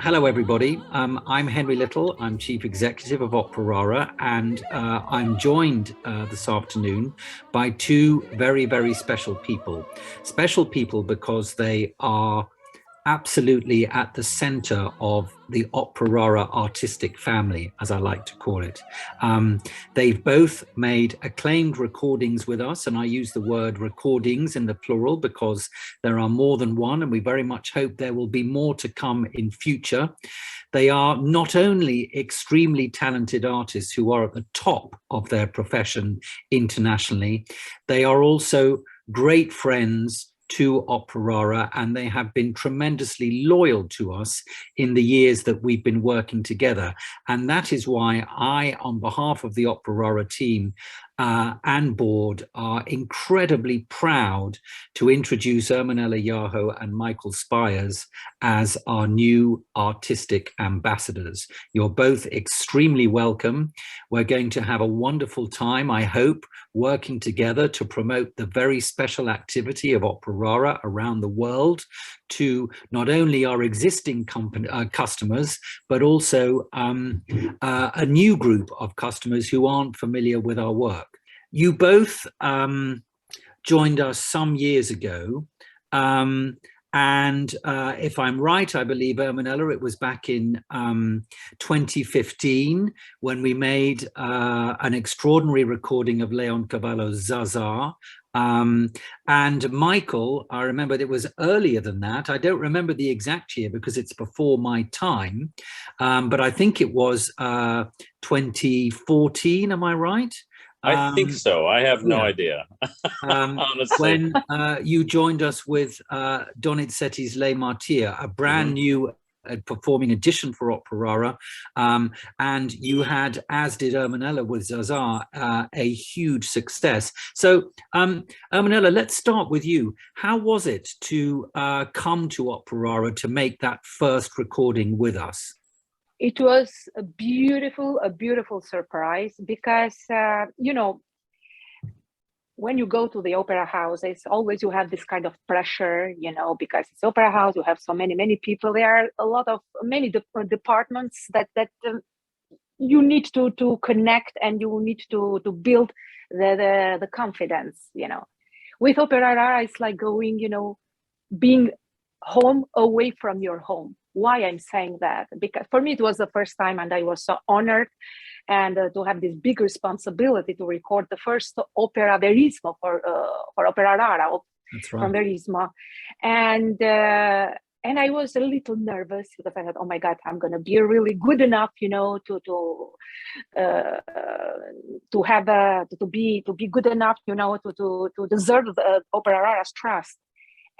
Hello, everybody. I'm Henry Little. I'm Chief Executive of Opera Rara, and I'm joined this afternoon by two very, very special people. Special people because they are absolutely at the center of the Opera Rara artistic family, as I like to call it. They've both made acclaimed recordings with us, and I use the word recordings in the plural because there are more than one, and we very much hope there will be more to come in future. They are not only extremely talented artists who are at the top of their profession internationally, they are also great friends to Opera Rara, and they have been tremendously loyal to us in the years that we've been working together. And that is why I, on behalf of the Opera Rara team and board, are incredibly proud to introduce Ermonela, Jaho and Michael Spyres as our new artistic ambassadors. You're both extremely welcome. We're going to have a wonderful time, I hope, working together to promote the very special activity of Opera Rara around the world to not only our existing customers, but also a new group of customers who aren't familiar with our work. You both joined us some years ago. And if I'm right, I believe, Ermonela, it was back in 2015 when we made an extraordinary recording of Leoncavallo's Zaza. And Michael, I remember it was earlier than that. I don't remember the exact year because it's before my time, but I think it was 2014, am I right? I think so. I have no idea, honestly. When you joined us with Donizetti's Le Martyr, a brand new performing edition for Opera Rara, and you had, as did Ermonela with Zaza, a huge success. So Ermonela, let's start with you. How was it to come to Opera Rara to make that first recording with us? It was a beautiful surprise because, you know, when you go to the opera house, it's always you have this kind of pressure, you know, because it's opera house, you have so many people. There are a lot of many departments that you need to connect, and you need to build the confidence, you know. With Opera Rara, it's like going, you know, being home away from your home. Why I'm saying that? Because for me it was the first time, and I was so honored and to have this big responsibility to record the first opera verismo for Opera Rara. That's right. From verismo, and I was a little nervous because I thought, oh my God, I'm gonna be really good enough, you know, to be good enough, you know, to deserve the Opera Rara's trust.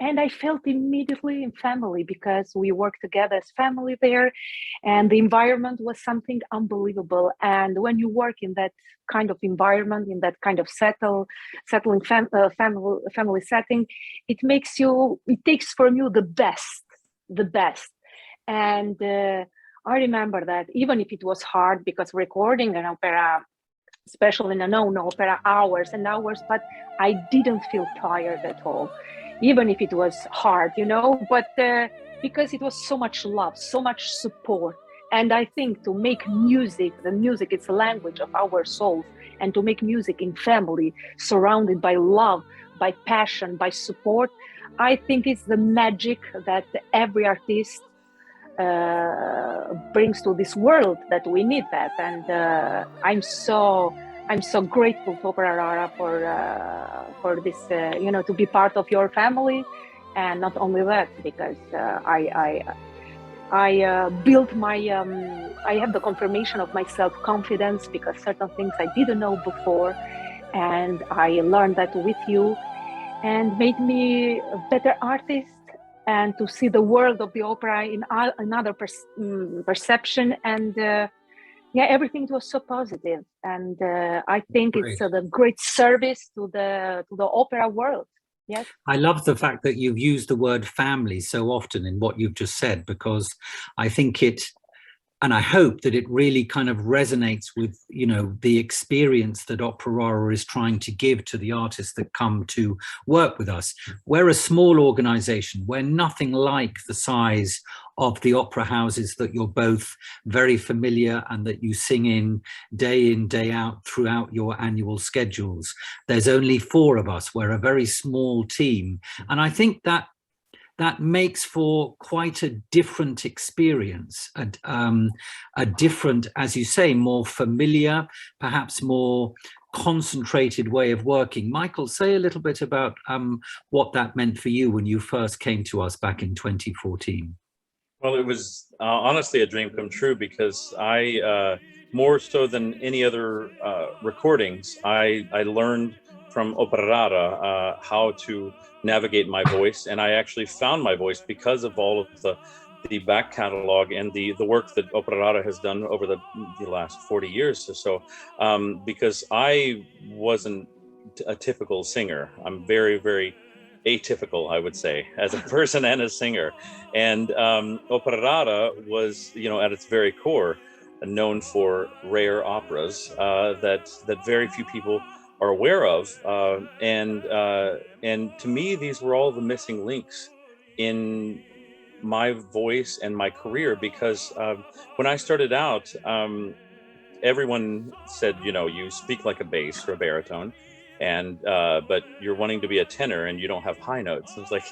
And I felt immediately in family because we worked together as family there, and the environment was something unbelievable. And when you work in that kind of environment, in that kind of settling family setting, it takes from you the best. And I remember that even if it was hard, because recording an opera, especially in a known opera, hours and hours, but I didn't feel tired at all. Even if it was hard, you know, but because it was so much love, so much support. And I think to make music, the music, it's a language of our souls, and to make music in family, surrounded by love, by passion, by support, I think it's the magic that every artist brings to this world, that we need that. And I'm so grateful to Opera Rara for this, you know, to be part of your family. And not only that, because I built my, I have the confirmation of my self-confidence, because certain things I didn't know before, and I learned that with you, and made me a better artist, and to see the world of the opera in another perception. And yeah, everything was so positive, and I think it's a great service to the opera world. Yes, I love the fact that you've used the word family so often in what you've just said, because I think it and I hope that it really kind of resonates with, you know, the experience that Opera Rara is trying to give to the artists that come to work with us. We're a small organization. We're nothing like the size of the opera houses that you're both very familiar and that you sing in, day out throughout your annual schedules. There's only 4 of us. We're a very small team. And I think that makes for quite a different experience, a different, as you say, more familiar, perhaps more concentrated way of working. Michael, say a little bit about what that meant for you when you first came to us back in 2014. Well, it was honestly a dream come true, because I, more so than any other recordings, I learned from Opera Rara how to navigate my voice, and I actually found my voice because of all of the back catalog and the work that Opera Rara has done over the last 40 years or so. Because I wasn't a typical singer. I'm very, very atypical, I would say, as a person and a singer. And Opera Rara was, you know, at its very core, known for rare operas that very few people are aware of, and to me, these were all the missing links in my voice and my career, because when I started out, everyone said, you know, you speak like a bass or a baritone, and but you're wanting to be a tenor and you don't have high notes. It's like,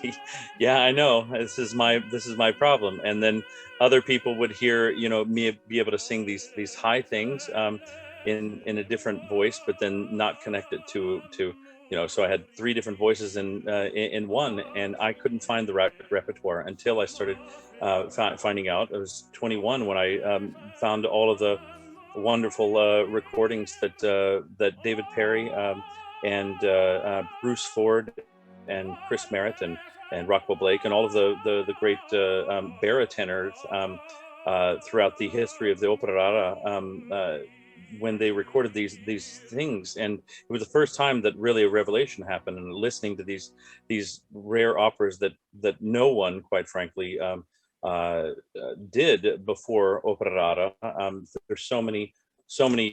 yeah, I know, this is my problem. And then other people would hear, you know, me be able to sing these high things in a different voice, but then not connect it to you know. So I had 3 different voices in one, and I couldn't find the right repertoire until I started finding out. I was 21 when I found all of the wonderful recordings that David Perry and Bruce Ford and Chris Merritt and Rockwell Blake and all of the great barittenors throughout the history of the Opera Rara, when they recorded these things. And it was the first time that really a revelation happened, and listening to these rare operas that no one, quite frankly, did before Opera Rara. There's so many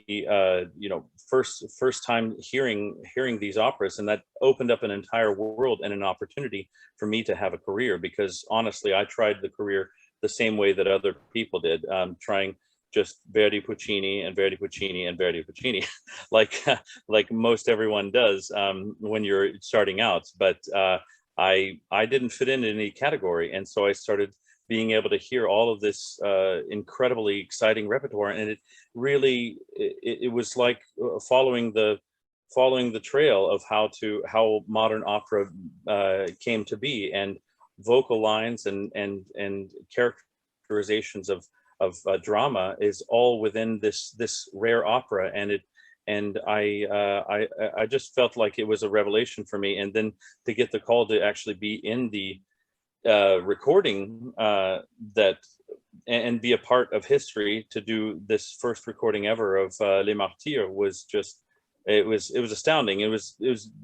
you know, first time hearing these operas, and that opened up an entire world and an opportunity for me to have a career. Because honestly, I tried the career the same way that other people did, trying just Verdi, Puccini, and Verdi, Puccini, and Verdi, Puccini, like most everyone does when you're starting out. But I didn't fit in any category, and so I started being able to hear all of this incredibly exciting repertoire, and it really it was like following the trail of how modern opera came to be, and vocal lines and characterizations of drama is all within this rare opera. And I just felt like it was a revelation for me. And then to get the call to actually be in the recording that and be a part of history, to do this first recording ever of Les Martyrs, was just, it was astounding. It was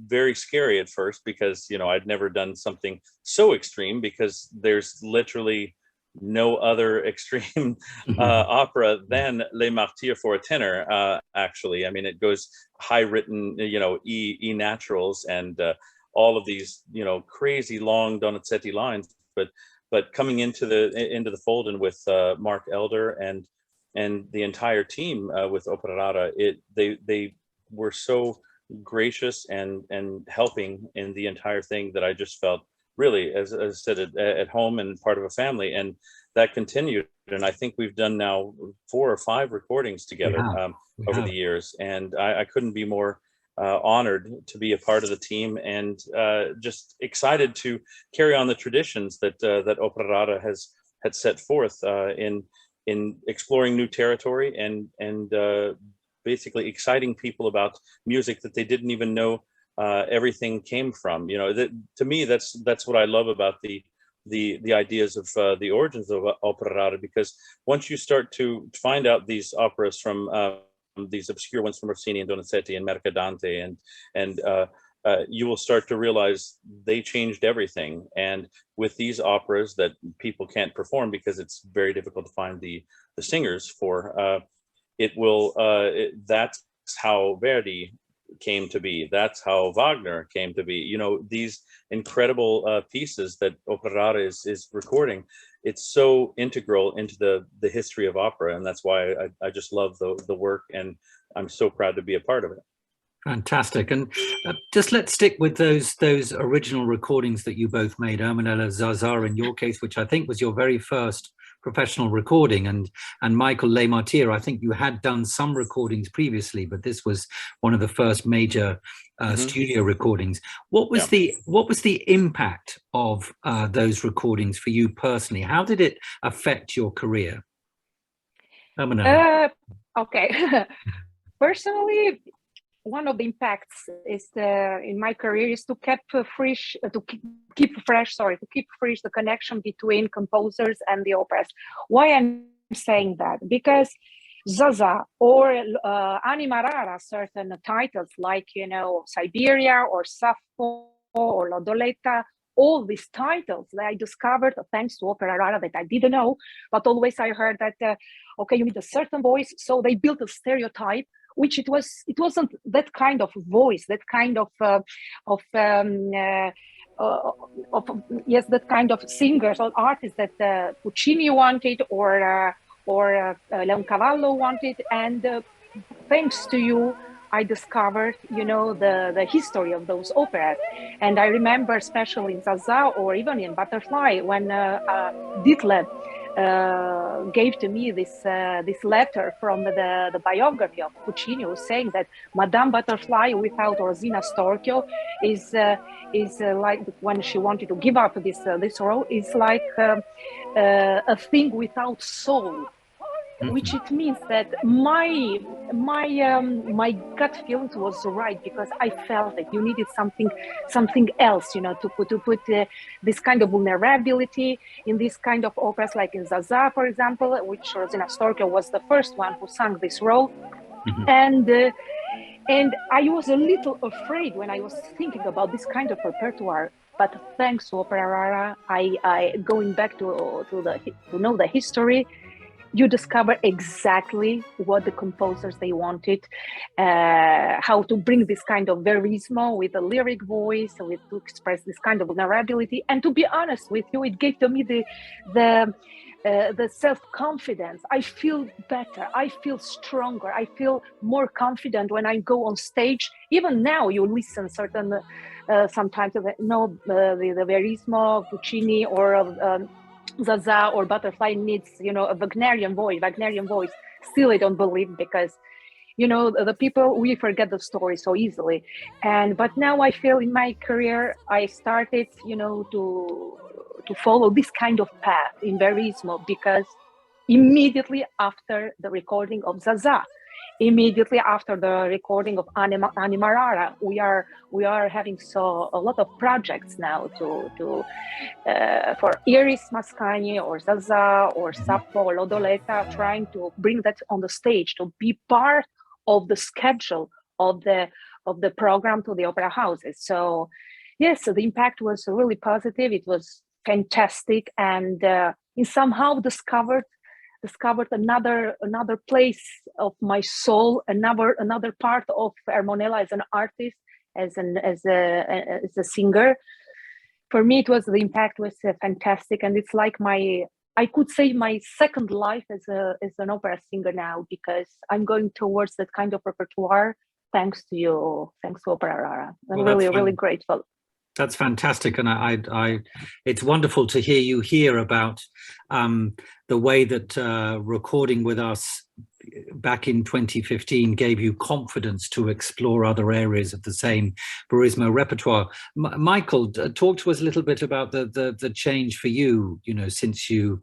very scary at first, because, you know, I'd never done something so extreme, because there's literally no other extreme opera than Les Martyrs for a tenor. Actually, I mean, it goes high written, you know, E naturals, and all of these, you know, crazy long Donizetti lines, but coming into the fold, and with Mark Elder and the entire team with Opera Rara, they were so gracious and helping in the entire thing, that I just felt really, as I said, at home and part of a family. And that continued, and I think we've done now 4 or 5 recordings together over the years, and I couldn't be more honored to be a part of the team, and just excited to carry on the traditions that Opera Rara had set forth in exploring new territory, and basically exciting people about music that they didn't even know everything came from. You know, to me, that's what I love about the ideas of the origins of Opera Rara, because once you start to find out these operas from these obscure ones from Rossini and Donizetti and Mercadante and you will start to realize they changed everything. And with these operas that people can't perform because it's very difficult to find the singers for, that's how Verdi came to be. That's how Wagner came to be. You know, these incredible pieces that Opera Rara is recording. It's so integral into the history of opera, and that's why I just love the work, and I'm so proud to be a part of it. Fantastic. And just let's stick with those original recordings that you both made, Ermonela, Zaza in your case, which I think was your very first professional recording, and Michael Le Martyr, I think you had done some recordings previously, but this was one of the first major studio recordings. What was the impact of those recordings for you personally? How did it affect your career? Okay. Personally, one of the impacts is in my career is to keep fresh the connection between composers and the operas. Why I'm saying that? Because Zaza or Anima Rara, certain titles like, you know, Siberia or Sappho or Lodoletta, all these titles that I discovered thanks to Opera Rara that I didn't know, but always I heard that, okay, you need a certain voice, so they built a stereotype, which it wasn't that kind of voice, that kind of that kind of singers or artists that Puccini wanted or Leoncavallo wanted, and thanks to you, I discovered, you know, the history of those operas. And I remember, especially in Zaza or even in Butterfly, when Ditlev gave to me this letter from the biography of Puccini, was saying that Madame Butterfly without Rosina Storchio is like, when she wanted to give up this role, is like a thing without soul. Which it means that my gut feelings was right, because I felt that you needed something else, you know, to put this kind of vulnerability in this kind of operas, like in Zaza, for example, which Rosina Storchio was the first one who sang this role. And I was a little afraid when I was thinking about this kind of repertoire. But thanks to Opera Rara, I going back to know the history, you discover exactly what the composers they wanted, how to bring this kind of verismo with a lyric voice, with to express this kind of vulnerability. And to be honest with you, it gave to me the self-confidence. I feel better, I feel stronger, I feel more confident when I go on stage. Even now, you listen certain sometimes the verismo, Puccini, or Zaza or Butterfly needs, you know, a Wagnerian voice. Still, I don't believe, because, you know, the people, we forget the story so easily. But now I feel in my career, I started, you know, to follow this kind of path in verismo, because immediately after the recording of Zaza, immediately after the recording of Anima Rara, we are having a lot of projects now for Iris Mascagni or Zaza or Sappho or Lodoletta, trying to bring that on the stage, to be part of the schedule of the program to the opera houses. So yes, so the impact was really positive. It was fantastic, and in somehow discovered another place of my soul, another part of Ermonela as an artist, as a singer. For me, the impact was fantastic, and it's like I could say my second life as an opera singer now, because I'm going towards that kind of repertoire thanks to you, thanks to Opera Rara. I'm really grateful. That's fantastic, and I it's wonderful to hear you hear about the way that recording with us back in 2015 gave you confidence to explore other areas of the same verismo repertoire. Michael, talk to us a little bit about the change for you, you know, since you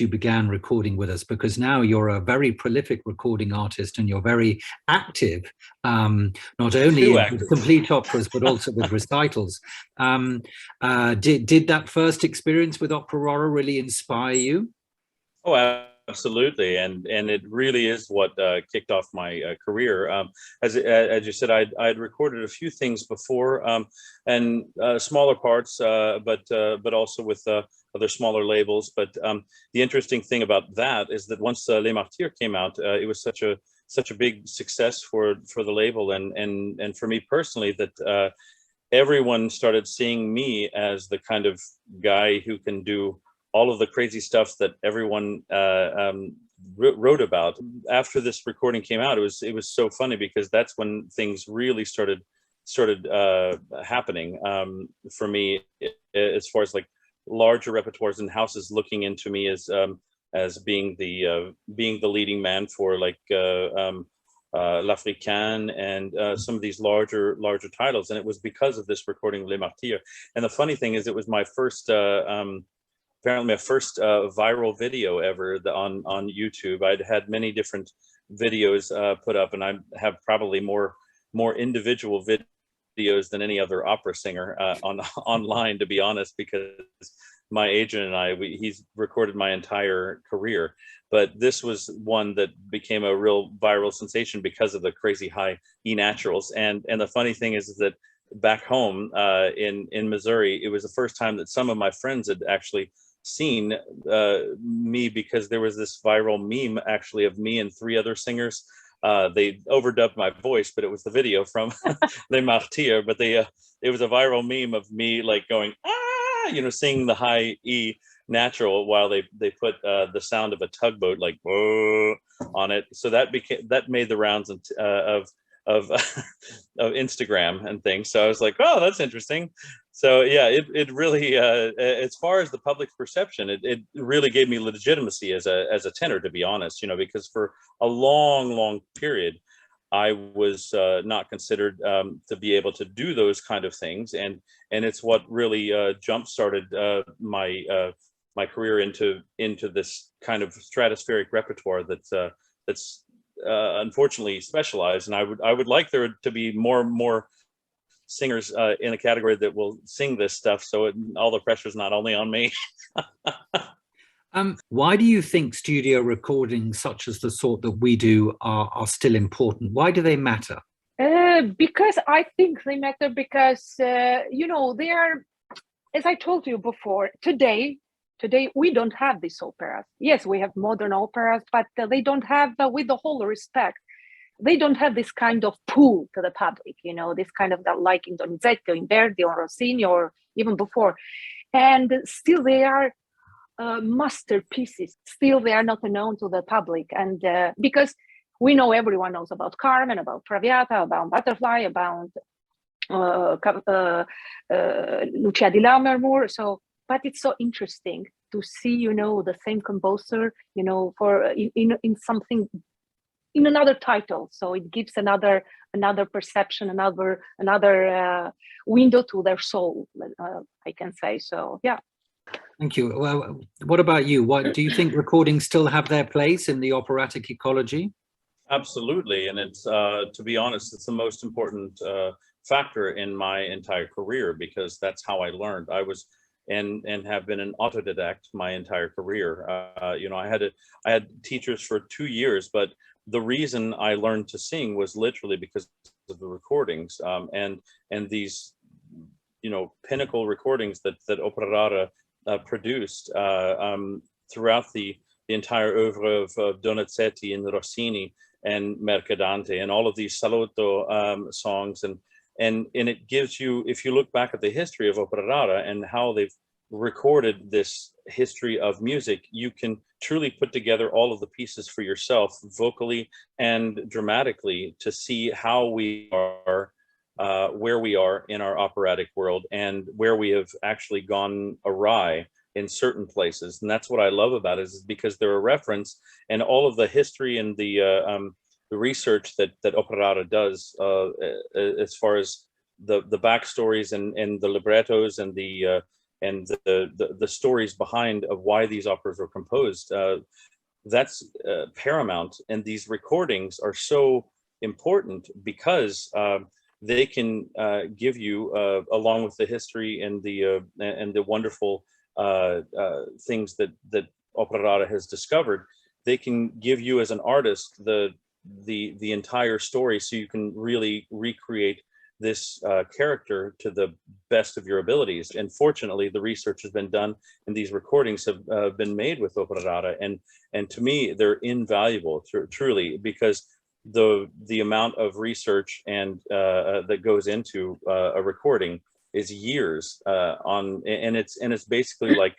began recording with us, because now you're a very prolific recording artist and you're very active, not only in complete operas but also with recitals. Did that first experience with Opera Rara really inspire you? Oh, Absolutely, and it really is what kicked off my career. As you said, I'd recorded a few things before, and smaller parts, but also with other smaller labels. But the interesting thing about that is that once Les Martyrs came out, it was such a big success for the label, and for me personally, that everyone started seeing me as the kind of guy who can do all of the crazy stuff that everyone wrote about. After this recording came out, it was so funny, because that's when things really started happening for me, as far as like larger repertoires and houses looking into me as being the leading man for like L'Africaine and some of these larger titles. And it was because of this recording, Les Martyrs. And the funny thing is, it was my first apparently my first viral video ever on YouTube. I'd had many different videos put up, and I have probably more individual videos than any other opera singer online, to be honest, because my agent and he's recorded my entire career. But this was one that became a real viral sensation because of the crazy high E naturals. And the funny thing is that back home in Missouri, it was the first time that some of my friends had actually seen me, because there was this viral meme actually of me and three other singers. They overdubbed my voice, but it was the video from Les Martyrs. But it was a viral meme of me like going, ah, singing the high E natural while they put the sound of a tugboat like whoa on it. So that made the rounds of of Instagram and things. So I was like, oh, that's interesting. So yeah, it really as far as the public's perception, it really gave me legitimacy as a tenor, to be honest, because for a long period I was not considered to be able to do those kind of things, and it's what really jump started my career into this kind of stratospheric repertoire that's unfortunately specialized. And I would like there to be more singers in a category that will sing this stuff, so all the pressure is not only on me. Why do you think studio recordings such as the sort that we do are still important? Why do they matter? Because I think they matter because, they are, as I told you before, today we don't have these operas. Yes, we have modern operas, but they don't have, with the whole respect, they don't have this kind of pull to the public, this kind of that, like in Donizetti, in Verdi, or Rossini, or even before. And still they are masterpieces. Still they are not known to the public. And because we know, everyone knows about Carmen, about Traviata, about Butterfly, about Lucia di Lammermoor. So, but it's so interesting to see, the same composer, for in something, in another title. So it gives another perception, another window to their soul, I can say. So yeah. Thank you. Well, what about you? What do you think recordings still have their place in the operatic ecology? Absolutely, and it's to be honest, it's the most important factor in my entire career, because that's how I learned. I was and have been an autodidact my entire career. I had teachers for 2 years, but the reason I learned to sing was literally because of the recordings, and these pinnacle recordings that Opera Rara produced throughout the entire oeuvre of Donizetti and Rossini and Mercadante and all of these Salotto songs, and it gives you, if you look back at the history of Opera Rara and how they've recorded this history of music, you can truly put together all of the pieces for yourself, vocally and dramatically, to see how we are, where we are in our operatic world, and where we have actually gone awry in certain places. And that's what I love about it, is because they're a reference, and all of the history and the research that Opera Rara does as far as the backstories and the librettos and the stories behind of why these operas were composed. That's paramount, and these recordings are so important because they can give you, along with the history and the wonderful things that Opera Rara has discovered, they can give you as an artist the entire story, so you can really recreate this character to the best of your abilities. And fortunately, the research has been done, and these recordings have been made with opera rara, and to me, they're invaluable, truly, because the amount of research and that goes into a recording is years on, and it's basically like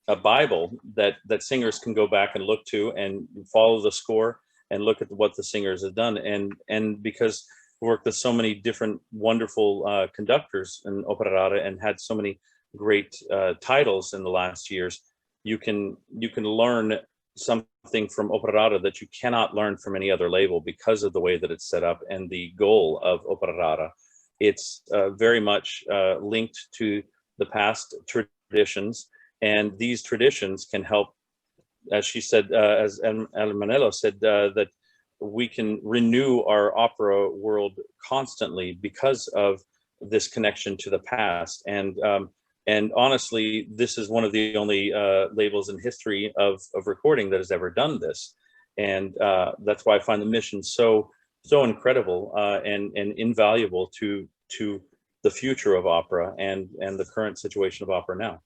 a Bible that singers can go back and look to and follow the score and look at what the singers have done. And because we worked with so many different wonderful conductors in opera rara and had so many great titles in the last years, you can learn something from opera rara that you cannot learn from any other label because of the way that it's set up and the goal of opera rara. It's very much linked to the past traditions, and these traditions can help, as she said, as Ermonela said, that we can renew our opera world constantly because of this connection to the past. And honestly, this is one of the only labels in history of recording that has ever done this. And that's why I find the mission so incredible and invaluable to the future of opera and the current situation of opera now.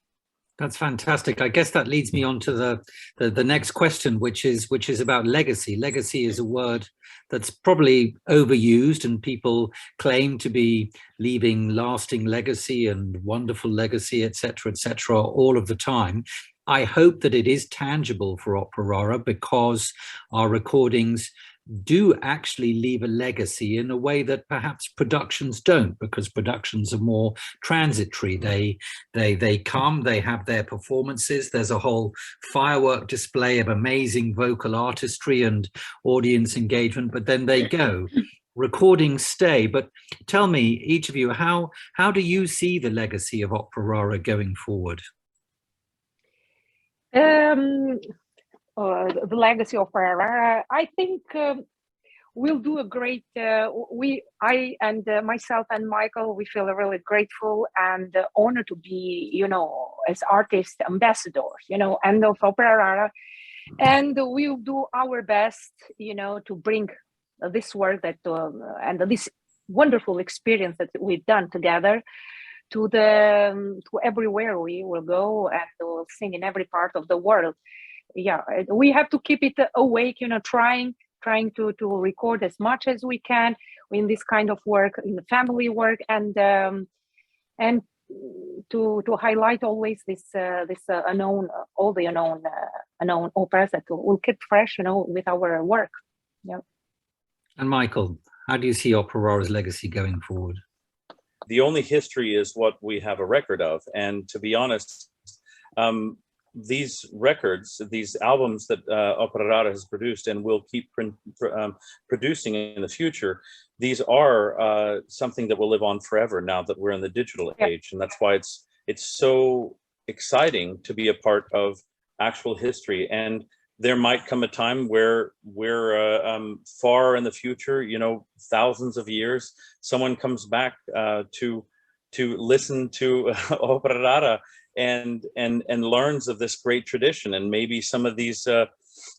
That's fantastic. I guess that leads me on to the next question, which is about legacy. Legacy is a word that's probably overused, and people claim to be leaving lasting legacy and wonderful legacy, etc., all of the time. I hope that it is tangible for opera rara, because our recordings do actually leave a legacy in a way that perhaps productions don't, because productions are more transitory. They come, they have their performances, there's a whole firework display of amazing vocal artistry and audience engagement, but then they go. Recordings stay. But tell me, each of you, how do you see the legacy of opera rara going forward? The legacy of Rara, I think we'll do a great, I and myself and Michael, we feel really grateful and honored to be, as artist ambassadors, and of Opera Rara. And we'll do our best, to bring this work that, and this wonderful experience that we've done together to everywhere we will go, and we'll sing in every part of the world. Yeah, we have to keep it awake, trying to record as much as we can in this kind of work, in the family work, and to highlight always this unknown, all the unknown operas that will keep fresh, with our work. Yeah. And Michael, how do you see opera rara's legacy going forward? The only history is what we have a record of, and to be honest, these records, these albums that opera rara has produced and will keep producing in the future, these are something that will live on forever now that we're in the digital age. And that's why it's so exciting to be a part of actual history. And there might come a time where we're far in the future, thousands of years, someone comes back to listen to opera rara and learns of this great tradition, and maybe some of these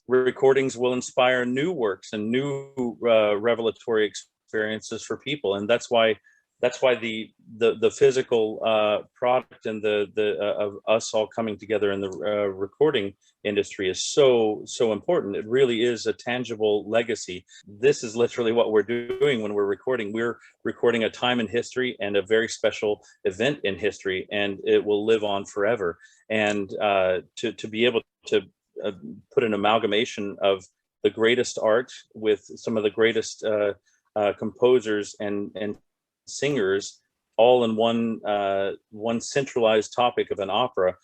recordings will inspire new works and new revelatory experiences for people. And that's why the physical product and the of us all coming together in the recording industry is so important. It really is a tangible legacy. This is literally what we're doing when we're recording. We're recording a time in history and a very special event in history, and it will live on forever. And to be able to put an amalgamation of the greatest art with some of the greatest composers and singers all in one centralized topic of an opera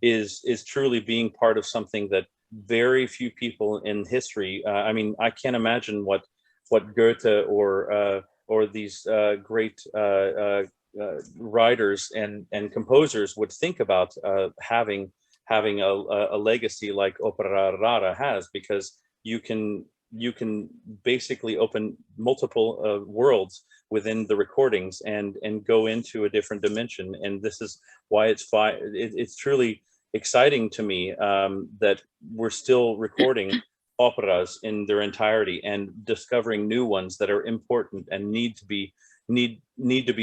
is truly being part of something that very few people in history, I can't imagine what Goethe or these great writers and composers would think about having a legacy like opera rara has, because you can basically open multiple worlds within the recordings and go into a different dimension. And this is why it's truly exciting to me that we're still recording operas in their entirety and discovering new ones that are important and need to be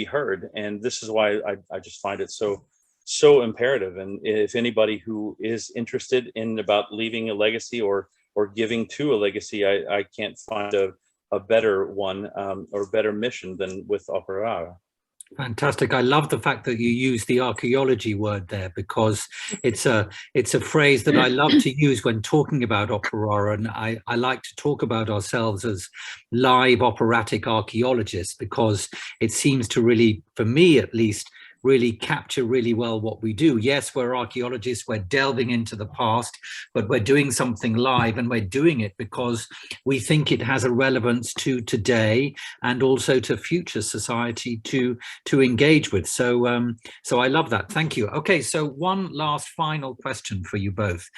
heard. And this is why I just find it so imperative. And if anybody who is interested in about leaving a legacy or giving to a legacy, I can't find a better one or better mission than with Opera Rara. Fantastic. I love the fact that you use the archaeology word there, because it's a phrase that I love to use when talking about opera, and I like to talk about ourselves as live operatic archaeologists, because it seems to really, for me at least, really capture really well what we do. Yes, we're archaeologists, we're delving into the past, but we're doing something live, and we're doing it because we think it has a relevance to today and also to future society to engage with. So so I love that. Thank you. Okay, so one last final question for you both.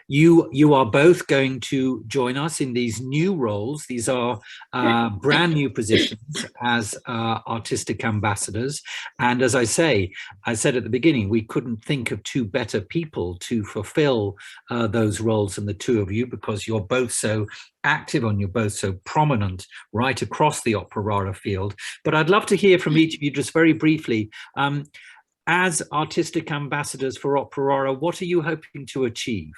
You are both going to join us in these new roles. These are brand new positions as artistic ambassadors. And as I said at the beginning, we couldn't think of two better people to fulfill those roles than the two of you, because you're both so active and you're both so prominent right across the opera rara field. But I'd love to hear from each of you just very briefly. As artistic ambassadors for Opera Rara, what are you hoping to achieve?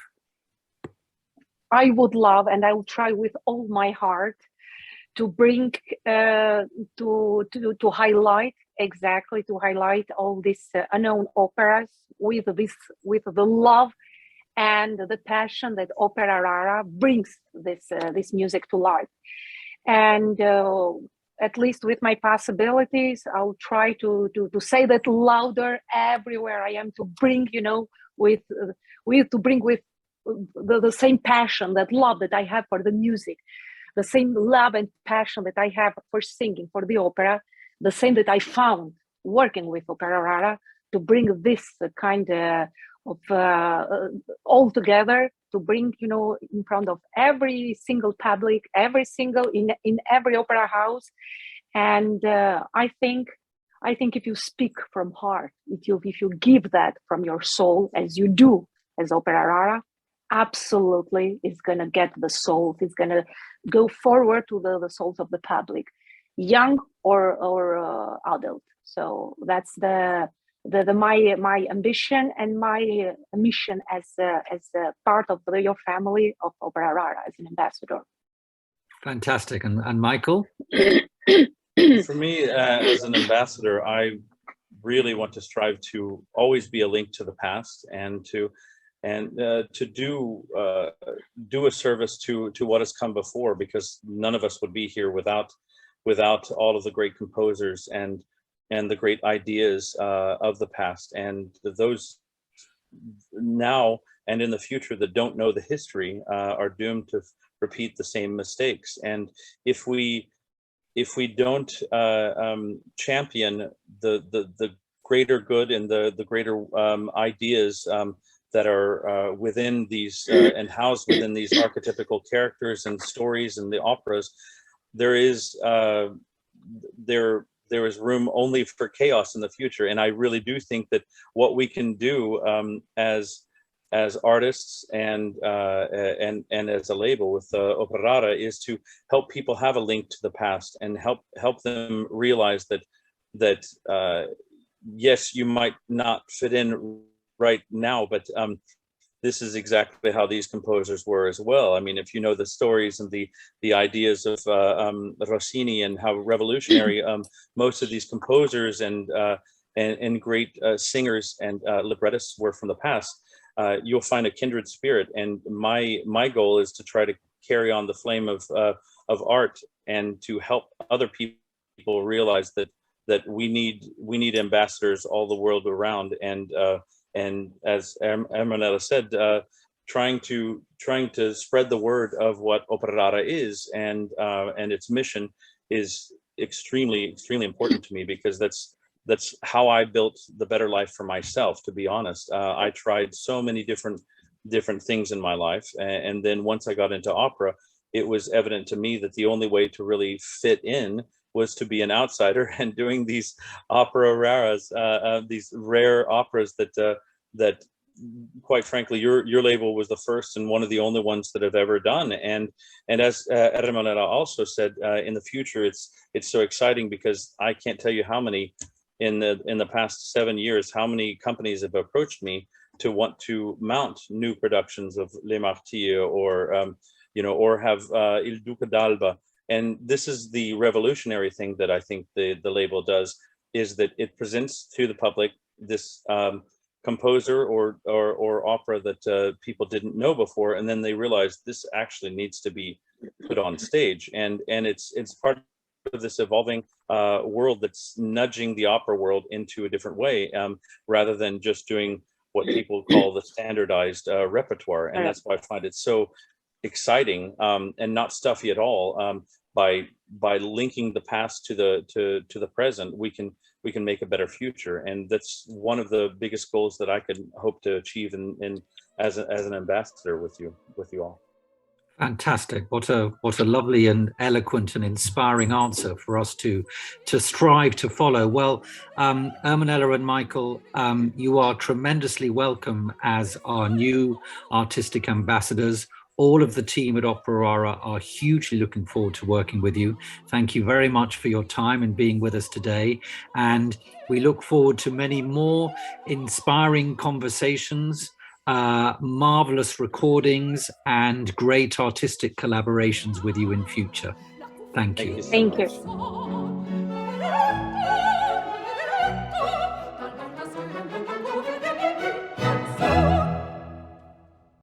I would love, and I will try with all my heart, to bring to highlight all these unknown operas with the love and the passion that Opera Rara brings this music to life. And at least with my possibilities, I'll try to say that louder everywhere I am, to bring, with the same passion, that love that I have for the music, the same love and passion that I have for singing, for the opera, the same that I found working with Opera Rara, to bring this kind of all together, to bring, in front of every single public, in every opera house. And I think if you speak from heart, if you give that from your soul, as you do as Opera Rara, absolutely it's going to get the souls, it's going to go forward to the souls of the public, young or adult. So that's my ambition and my mission as a part of your family of Opera Rara, as an ambassador. Fantastic. And Michael? For me, as an ambassador, I really want to strive to always be a link to the past, and to do a service to what has come before, because none of us would be here without all of the great composers and the great ideas of the past, and those now and in the future that don't know the history are doomed to repeat the same mistakes. And if we don't champion the greater good and the greater ideas that are within these and housed within these archetypical characters and stories and the operas, there is room only for chaos in the future. And I really do think that what we can do as artists and as a label with Opera Rara is to help people have a link to the past, and help them realize that yes, you might not fit in right now, but this is exactly how these composers were as well. I mean, if you know the stories and the ideas of Rossini, and how revolutionary most of these composers and great singers and librettists were from the past, you'll find a kindred spirit. And my goal is to try to carry on the flame of art, and to help other people realize that we need ambassadors all the world around. And as Ermonela said, trying to spread the word of what Opera Rara is, and its mission is extremely important to me, because that's how I built the better life for myself, to be honest. I tried so many different things in my life, and then once I got into opera, it was evident to me that the only way to really fit in was to be an outsider and doing these opera raras, these rare operas that quite frankly, your label was the first and one of the only ones that have ever done. And as Ermonela also said, in the future, it's so exciting because I can't tell you how many in the past 7 years, how many companies have approached me to want to mount new productions of Les Martyrs or or have Il Duca d'Alba. And this is the revolutionary thing that I think the label does, is that it presents to the public this composer or opera that people didn't know before, and then they realize this actually needs to be put on stage, and it's part of this evolving world that's nudging the opera world into a different way, rather than just doing what people call the standardized repertoire. And that's why I find it so exciting and not stuffy at all. By linking the past to the present, we can make a better future, and that's one of the biggest goals that I could hope to achieve in as an ambassador with you all. Fantastic! What a lovely and eloquent and inspiring answer for us to strive to follow. Well, Ermonela and Michael, you are tremendously welcome as our new artistic ambassadors. All of the team at Opera Rara are hugely looking forward to working with you. Thank you very much for your time and being with us today. And we look forward to many more inspiring conversations, marvelous recordings, and great artistic collaborations with you in future. Thank you. Thank you.